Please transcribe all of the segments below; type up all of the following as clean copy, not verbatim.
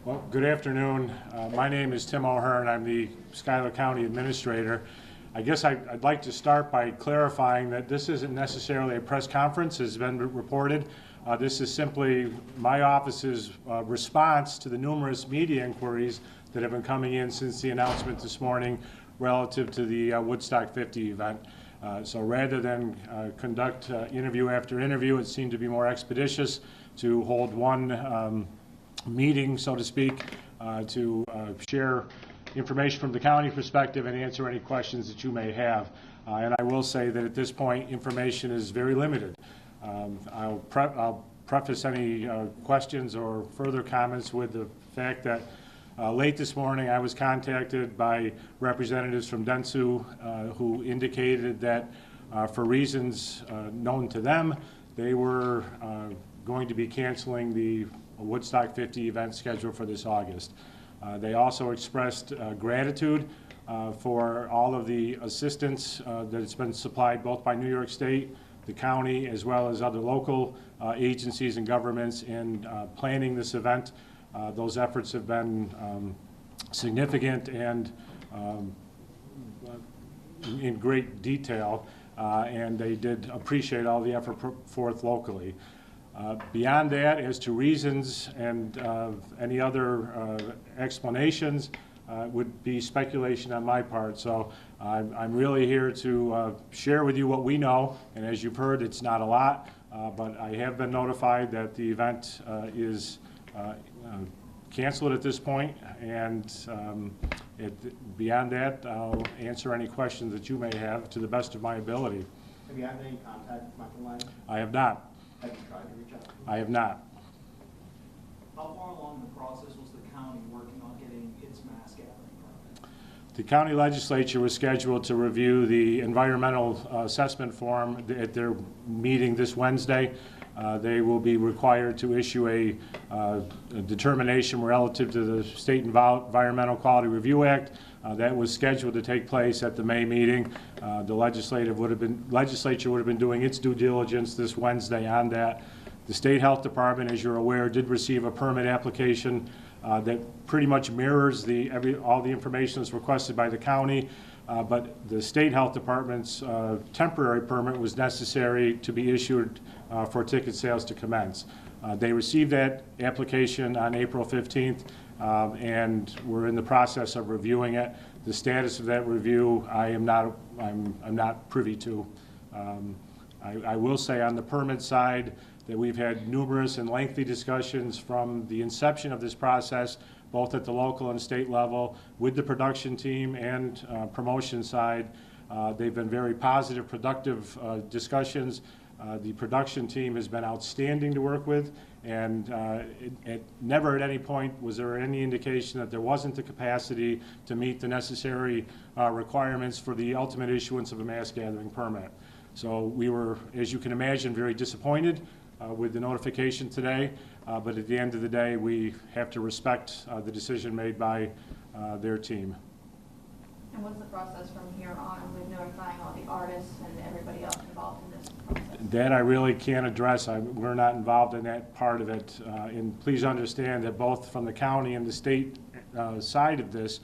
Well, good afternoon. My name is Tim O'Hearn. I'm the Schuyler County Administrator. I guess I'd like to start by clarifying that this isn't necessarily a press conference, as has been reported. This is simply my office's response to the numerous media inquiries that have been coming in since the announcement this morning relative to the Woodstock 50 event. So rather than conduct interview after interview, it seemed to be more expeditious to hold one meeting, so to speak, to share information from the county perspective and answer any questions that you may have. And I will say that at this point, information is very limited. I'll preface any questions or further comments with the fact that late this morning I was contacted by representatives from Dentsu who indicated that for reasons known to them, they were going to be canceling the Woodstock 50 event scheduled for this August. They also expressed gratitude for all of the assistance that has been supplied both by New York State, the county, as well as other local agencies and governments in planning this event. Those efforts have been significant and in great detail, and they did appreciate all the effort put forth locally. Beyond that, as to reasons and any other explanations, would be speculation on my part. So I'm really here to share with you what we know, and as you've heard, it's not a lot, but I have been notified that the event is canceled at this point, and beyond that, I'll answer any questions that you may have to the best of my ability. Have you had any contact with Michael Lang? I have not. Have you tried to reach out to him? I have not. How far along the process was the county working on getting its mass gathering permit? The county legislature was scheduled to review the environmental assessment form at their meeting this Wednesday. They will be required to issue a determination relative to the State Environmental Quality Review Act. That was scheduled to take place at the May meeting. The legislature would have been doing its due diligence this Wednesday on that. The State Health Department, as you're aware, did receive a permit application that pretty much mirrors all the information that's requested by the county. But the State Health Department's temporary permit was necessary to be issued for ticket sales to commence. They received that application on April 15th, and we're in the process of reviewing it. The status of that review, I'm not privy to. I will say on the permit side that we've had numerous and lengthy discussions from the inception of this process, both at the local and state level, with the production team and promotion side. They've been very positive, productive discussions. The production team has been outstanding to work with, and never at any point was there any indication that there wasn't the capacity to meet the necessary requirements for the ultimate issuance of a mass gathering permit. So we were, as you can imagine, very disappointed with the notification today, but at the end of the day, we have to respect the decision made by their team. And what's the process from here on with notifying all the artists and everybody else involved in this process? That I really can't address. We're not involved in that part of it. And please understand that both from the county and the state side of this,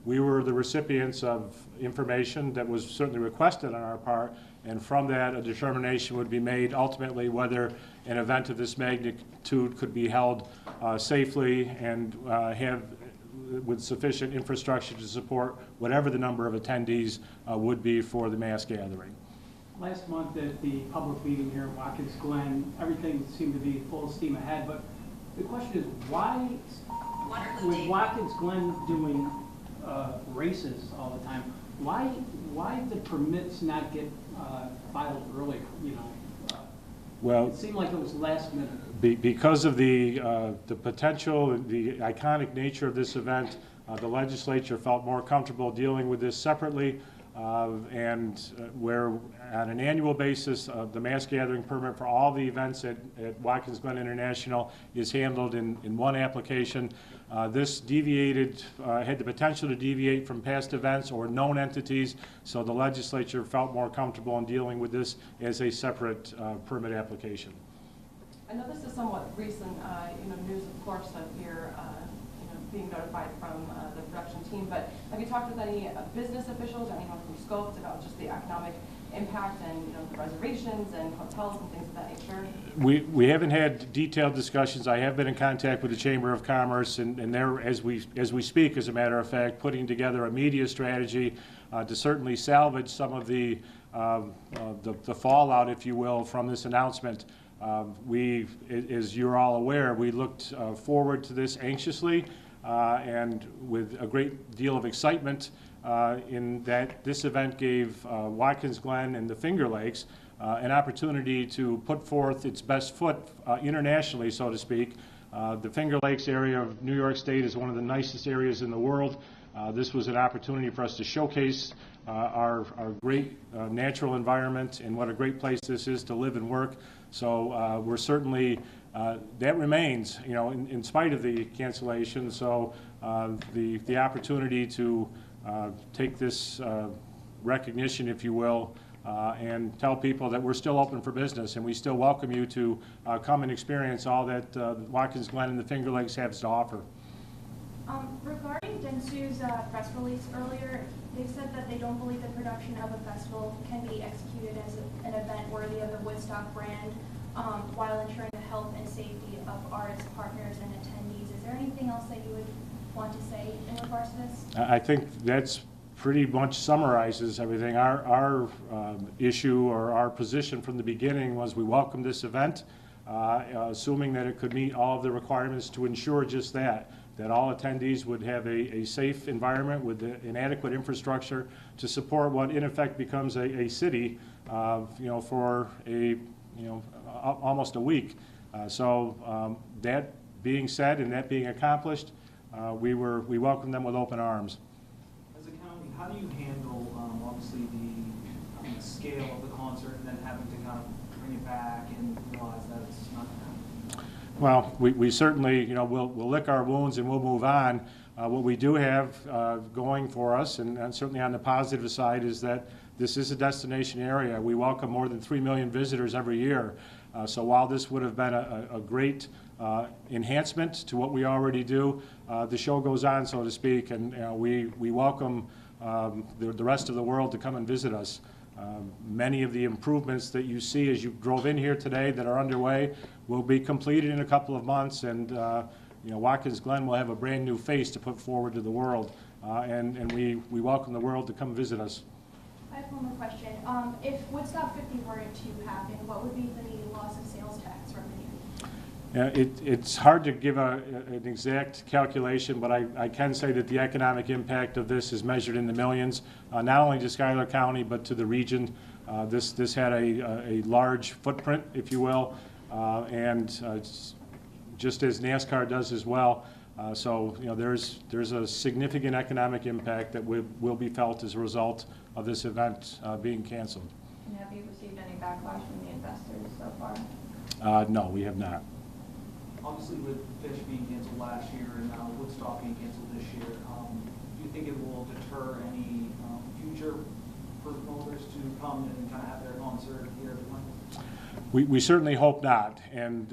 we were the recipients of information that was certainly requested on our part, and from that a determination would be made ultimately whether an event of this magnitude could be held safely and have with sufficient infrastructure to support whatever the number of attendees would be for the mass gathering. Last month at the public meeting here at Watkins Glen, everything seemed to be full steam ahead, but the question is why, with Watkins Glen doing races all the time, why did permits not get filed earlier, you know? Well, it seemed like it was last minute. Because of the potential, the iconic nature of this event, the legislature felt more comfortable dealing with this separately, and where on an annual basis, the mass gathering permit for all the events at Watkins Glen International is handled in one application. This deviated, had the potential to deviate from past events or known entities, so the legislature felt more comfortable in dealing with this as a separate permit application. I know this is somewhat recent, news, of course, of your, notified from the production team, but have you talked with any business officials or anyone from Scopes about just the economic impact and, you know, the reservations and hotels and things of that nature? We haven't had detailed discussions. I have been in contact with the Chamber of Commerce, and they're, as we speak, as a matter of fact, putting together a media strategy to certainly salvage some of the fallout, if you will, from this announcement. As you're all aware, we looked forward to this anxiously and with a great deal of excitement in that this event gave Watkins Glen and the Finger Lakes an opportunity to put forth its best foot internationally, so to speak. The Finger Lakes area of New York State is one of the nicest areas in the world. This was an opportunity for us to showcase our great natural environment and what a great place this is to live and work. So we're certainly, that remains, you know, in spite of the cancellation. So the opportunity to take this recognition, if you will, and tell people that we're still open for business and we still welcome you to come and experience all that Watkins Glen and the Finger Lakes has to offer. Regarding Dentsu's press release earlier, they said that they don't believe the production of a festival can be executed as an event worthy of the Woodstock brand while ensuring the health and safety of artists, partners, and attendees. Is there anything else that you would want to say in regards to this? I think that's pretty much summarizes everything. Our issue or our position from the beginning was we welcomed this event, assuming that it could meet all of the requirements to ensure just that all attendees would have a safe environment with an adequate infrastructure to support what in effect becomes a city, you know, for almost a week. So that being said and that being accomplished, we welcomed them with open arms. As a county, how do you handle obviously the scale of the concert and then having to kind of bring it back and realize that it's not going to happen? Well, we certainly, you know, we'll lick our wounds and we'll move on. What we do have going for us, and certainly on the positive side, is that this is a destination area. We welcome more than 3 million visitors every year. So while this would have been a great enhancement to what we already do, the show goes on, so to speak, and we welcome the rest of the world to come and visit us. Many of the improvements that you see as you drove in here today that are underway will be completed in a couple of months, and you know, Watkins Glen will have a brand new face to put forward to the world, and we welcome the world to come visit us. I have one more question. If Woodstock 50 were to happen, what would be the loss of sales tax revenue? It's hard to give an exact calculation, but I can say that the economic impact of this is measured in the millions, not only to Schuyler County but to the region. This had a large footprint, if you will, and just as NASCAR does as well. So you know, there's a significant economic impact that will be felt as a result of this event being canceled. And have you received any backlash from the investors so far? No, we have not. Obviously, with Fish being canceled last year and now Woodstock being canceled this year, do you think it will deter any future promoters to come and kind of have their concert here at the Glen? We certainly hope not. And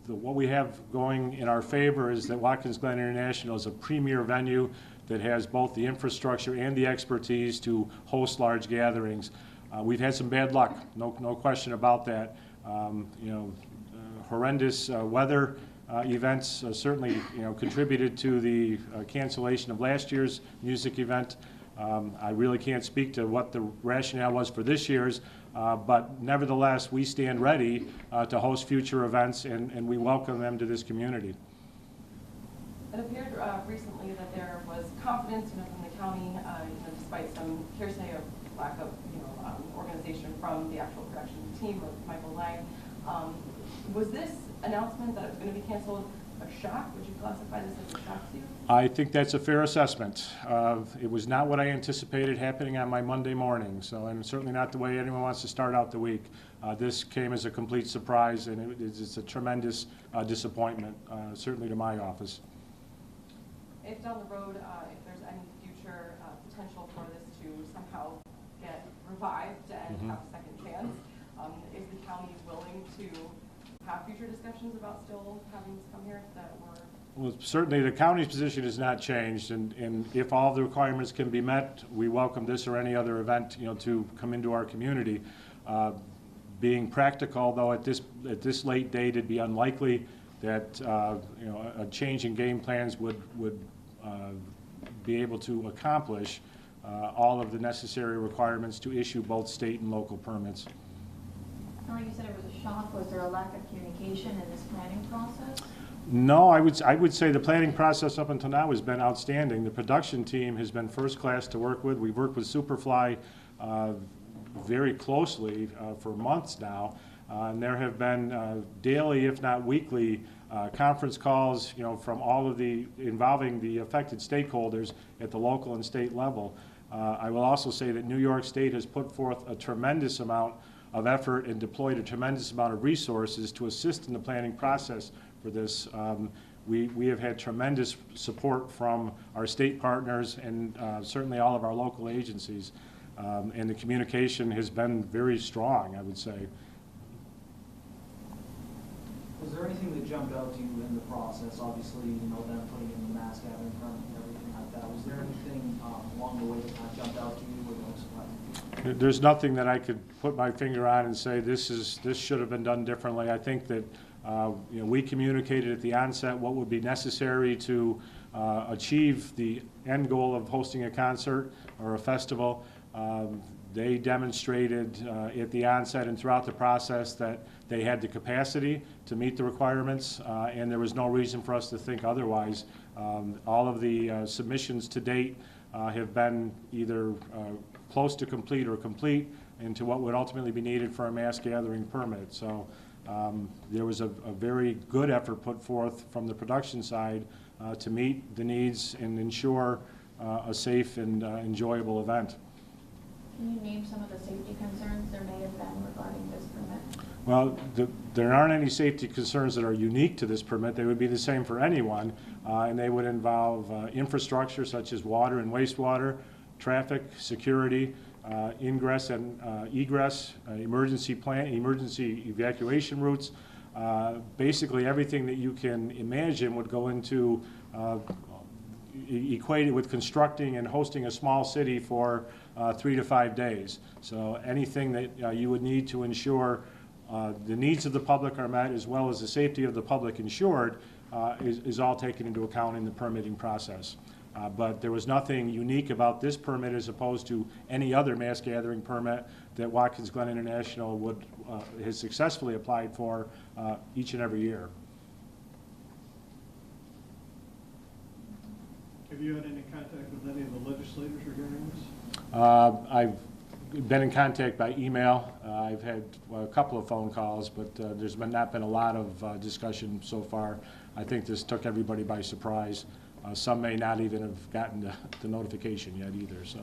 what we have going in our favor is that Watkins Glen International is a premier venue that has both the infrastructure and the expertise to host large gatherings. We've had some bad luck, no question about that. You know, horrendous weather events certainly, you know, contributed to the cancellation of last year's music event. I really can't speak to what the rationale was for this year's, but nevertheless, we stand ready to host future events, and we welcome them to this community. It appeared recently that there was confidence, you know, from the county, you know, despite some hearsay of lack of, you know, organization from the actual production team of Michael Lang. Was this announcement that it was going to be canceled a shock? Would you classify this as a shock to you? I think that's a fair assessment. It was not what I anticipated happening on my Monday morning, so, and certainly not the way anyone wants to start out the week. This came as a complete surprise, and it's a tremendous disappointment, certainly to my office. If down the road, if there's any future potential for this to somehow get revived and have a second chance, is the county willing to have future discussions about still having this come here that were? Well, certainly the county's position has not changed, and if all the requirements can be met, we welcome this or any other event, to come into our community. Being practical, though, at this late date, it'd be unlikely that a change in game plans would be able to accomplish all of the necessary requirements to issue both state and local permits. Like you said, it was a shock. Was there a lack of communication in this planning process? No, I would say the planning process up until now has been outstanding. The production team has been first class to work with. We've worked with Superfly very closely for months now, and there have been daily, if not weekly, conference calls, from all of involving the affected stakeholders at the local and state level. I will also say that New York State has put forth a tremendous amount of effort and deployed a tremendous amount of resources to assist in the planning process for this. We have had tremendous support from our state partners and certainly all of our local agencies. And the communication has been very strong, I would say. Was there anything that jumped out to you in the process? Obviously, them putting in the mass gathering permit and everything like that. Was there anything along the way that kind of jumped out to you or that was surprising? There's nothing that I could put my finger on and say this should have been done differently. I think that we communicated at the onset what would be necessary to achieve the end goal of hosting a concert or a festival. They demonstrated at the onset and throughout the process that they had the capacity to meet the requirements, and there was no reason for us to think otherwise. All of the submissions to date have been either close to complete or complete into what would ultimately be needed for a mass gathering permit. So there was a very good effort put forth from the production side to meet the needs and ensure a safe and enjoyable event. Can you name some of the safety concerns there may have been regarding this permit? Well, there aren't any safety concerns that are unique to this permit. They would be the same for anyone, and they would involve infrastructure such as water and wastewater, traffic, security, ingress and egress, emergency evacuation routes. Basically everything that you can imagine would go into equated with constructing and hosting a small city for 3 to 5 days. So anything that you would need to ensure the needs of the public are met as well as the safety of the public insured is all taken into account in the permitting process. But there was nothing unique about this permit as opposed to any other mass gathering permit that Watkins Glen International has successfully applied for each and every year. Have you had any contact with any of the legislators regarding this? I've been in contact by email. I've had a couple of phone calls, but there's not been a lot of discussion so far. I think this took everybody by surprise. Some may not even have gotten the notification yet either. So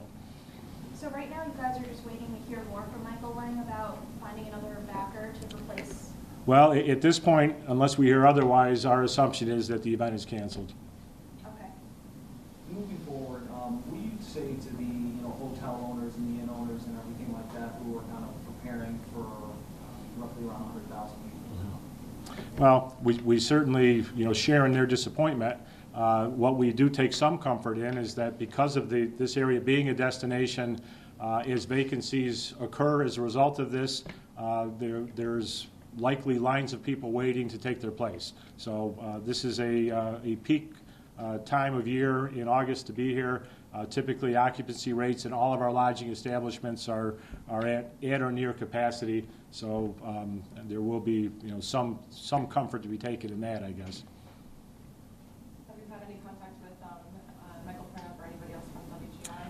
right now you guys are just waiting to hear more from Michael Lang about finding another backer to replace? Well, at this point, unless we hear otherwise, our assumption is that the event is canceled. Okay. Moving forward, what do you say to the hotel owners and the inn owners and everything like that who are kind of preparing for roughly around 100,000 people? Well, we certainly share in their disappointment. What we do take some comfort in is that because of this area being a destination, as vacancies occur as a result of this, there's likely lines of people waiting to take their place. So this is a peak time of year in August to be here. Typically occupancy rates in all of our lodging establishments are at or near capacity. So there will be some comfort to be taken in that, I guess.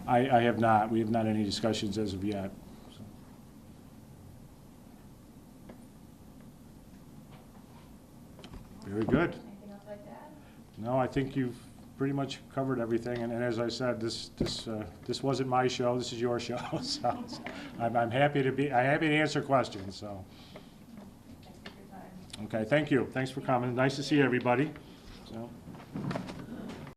I have not. We have not had any discussions as of yet. So. Very good. Anything else like that? No, I think you've pretty much covered everything. And as I said, this wasn't my show. This is your show. So I'm happy to answer questions. So. Thanks for your time. Okay. Thank you. Thanks for coming. Nice to see everybody. So.